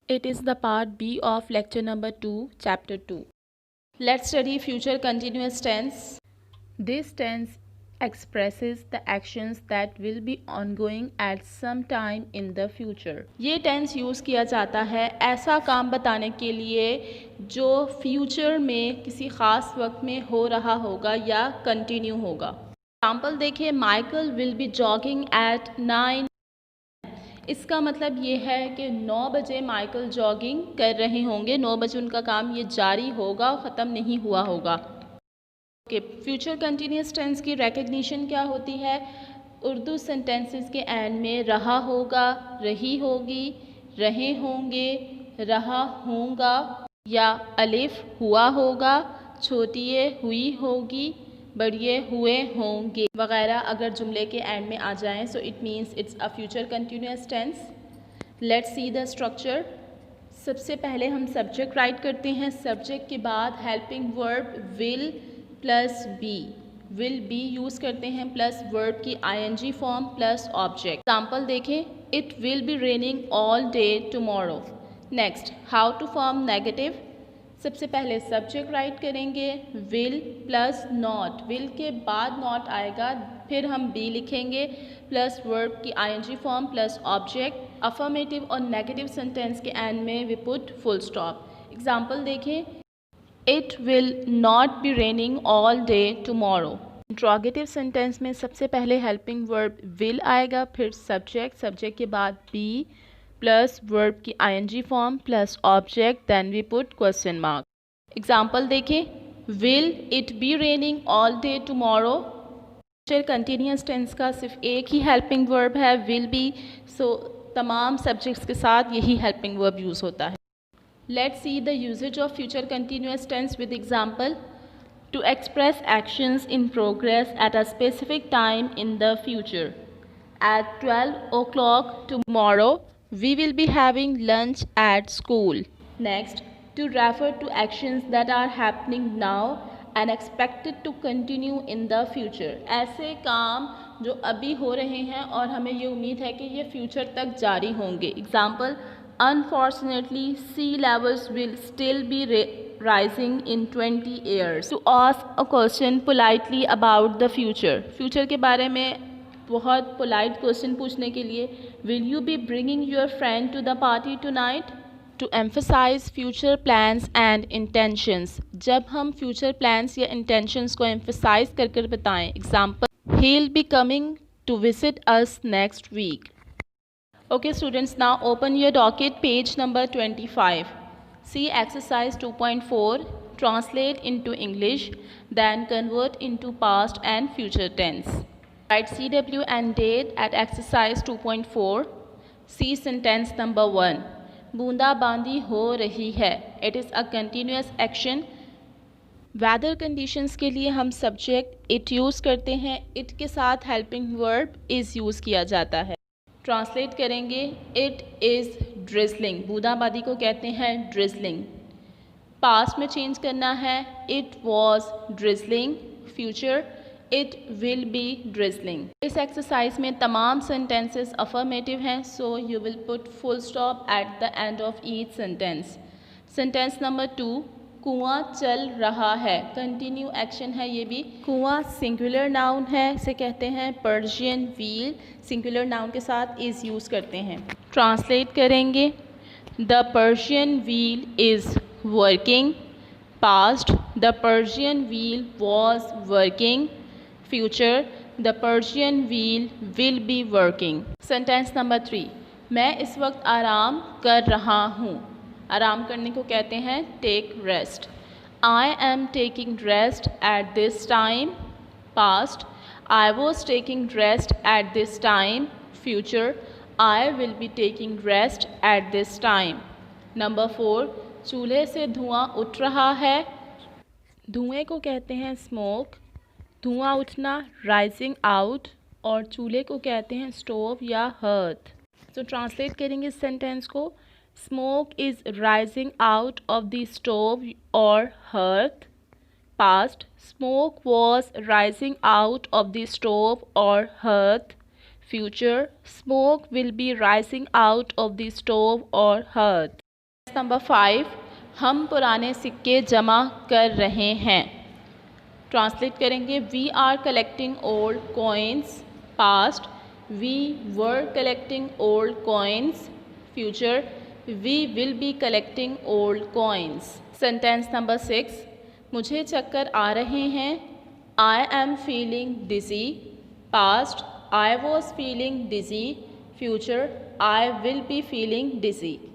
It is the part B of lecture number 2, chapter 2. Let's study future continuous tense. This tense expresses the actions that will be ongoing at some time in the future. ये tense use किया जाता है ऐसा काम बताने के लिए जो फ्यूचर में किसी ख़ास वक्त में हो रहा होगा या कंटिन्यू होगा. एग्जाम्पल देखिए, Michael will be jogging at 9. इसका मतलब ये है कि 9 बजे माइकल जॉगिंग कर रहे होंगे. 9 बजे उनका काम ये जारी होगा, ख़त्म नहीं हुआ होगा. ओके, फ्यूचर कंटिन्यूस टेंस की रिकग्निशन क्या होती है? उर्दू सेंटेंसेस के एंड में रहा होगा, रही होगी, रहे होंगे, रहा होगा या अलिफ हुआ होगा, छोटिए हुई होगी, बड़िए हुए होंगे वगैरह अगर जुमले के एंड में आ जाएं, so it means it's a future continuous tense. Let's see the structure. सबसे पहले हम सब्जेक्ट राइट करते हैं. सब्जेक्ट के बाद helping verb will plus be. Will be use करते हैं प्लस वर्ब की ING form plus object. Example देखें, it will be raining all day tomorrow. Next, how to form negative. सबसे पहले सब्जेक्ट राइट करेंगे विल प्लस नॉट. विल के बाद not आएगा, फिर हम बी लिखेंगे प्लस वर्ब की ING form plus object. Affirmative और नेगेटिव सेंटेंस के एंड में we put full stop. Example देखें, it will not be raining all day tomorrow. Interrogative sentence में सबसे पहले हेल्पिंग वर्ब विल आएगा, फिर सब्जेक्ट, सब्जेक्ट के बाद बी प्लस वर्ब की ING form plus object, then we put question mark. Example देखें, will it be raining all day tomorrow. Continuous tense का सिर्फ एक ही हेल्पिंग वर्ब है, विल बी. सो तमाम सब्जेक्ट्स के साथ यही हेल्पिंग वर्ब यूज़ होता है. Let's see the usages of future continuous tense with example. To express actions in progress at a specific time in the future. At 12 o'clock tomorrow, we will be having lunch at school. Next, to refer to actions that are happening now and expected to continue in the future. ऐसे काम जो अभी हो रहे हैं और हमें ये उम्मीद है कि ये फ्यूचर तक जारी होंगे. Example, unfortunately sea levels will still be rising in 20 years. To ask a question politely about the future. Future के बारे में बहुत पोलाइट क्वेश्चन पूछने के लिए, will you be bringing your friend to the party tonight? To emphasize future plans and intentions. जब हम future plans या intentions को emphasize कर कर बताएं. Example, he'll be coming to visit us next week. Okay students, now open your docket page number 25. See exercise 2.4, translate into English, then convert into past and future tense. Write CW and date at exercise 2.4. See sentence number 1. बूंदाबांदी हो रही है. It is a continuous action. Weather conditions के लिए हम subject it use करते हैं. It के साथ हेल्पिंग वर्ब इज़ यूज़ किया जाता है. ट्रांसलेट करेंगे, इट इज़ ड्रिजलिंग. बूंदाबांदी को कहते हैं ड्रिजलिंग. पास्ट में चेंज करना है, it was drizzling. Future, it will B drizzling. इस एक्सरसाइज में तमाम सेंटेंसेस अफर्मेटिव हैं, so you will put full stop at the end of each sentence. Sentence number 2, कुआं चल रहा है. कंटिन्यू एक्शन है ये भी. कुआं सिंगुलर नाउन है, इसे कहते हैं पर्शियन व्हील. सिंगुलर नाउन के साथ इज़ यूज़ करते हैं. ट्रांसलेट करेंगे, the Persian wheel is working. Past, the Persian wheel was working. Future, the Persian wheel will be working. Sentence number 3, मैं इस वक्त आराम कर रहा हूँ. आराम करने को कहते हैं take rest. I am taking rest at this time. Past, I was taking rest at this time. Future, I will be taking rest at this time. Number 4, चूल्हे से धुआं उठ रहा है. धुएं को कहते हैं स्मोक. धुआं उठना राइजिंग आउट, और चूल्हे को कहते हैं स्टोव या हर्थ. तो ट्रांसलेट करेंगे इस सेंटेंस को. Smoke is rising out of the stove or hearth. Past, smoke was rising out of the stove or hearth. Future, smoke will be rising out of the stove or hearth. Number 5, हम पुराने सिक्के जमा कर रहे हैं। Translate करेंगे, we are collecting old coins. Past, we were collecting old coins. Future, we will be collecting old coins. Sentence number 6, मुझे चक्कर आ रहे हैं। I am feeling dizzy. Past, I was feeling dizzy. Future, I will be feeling dizzy.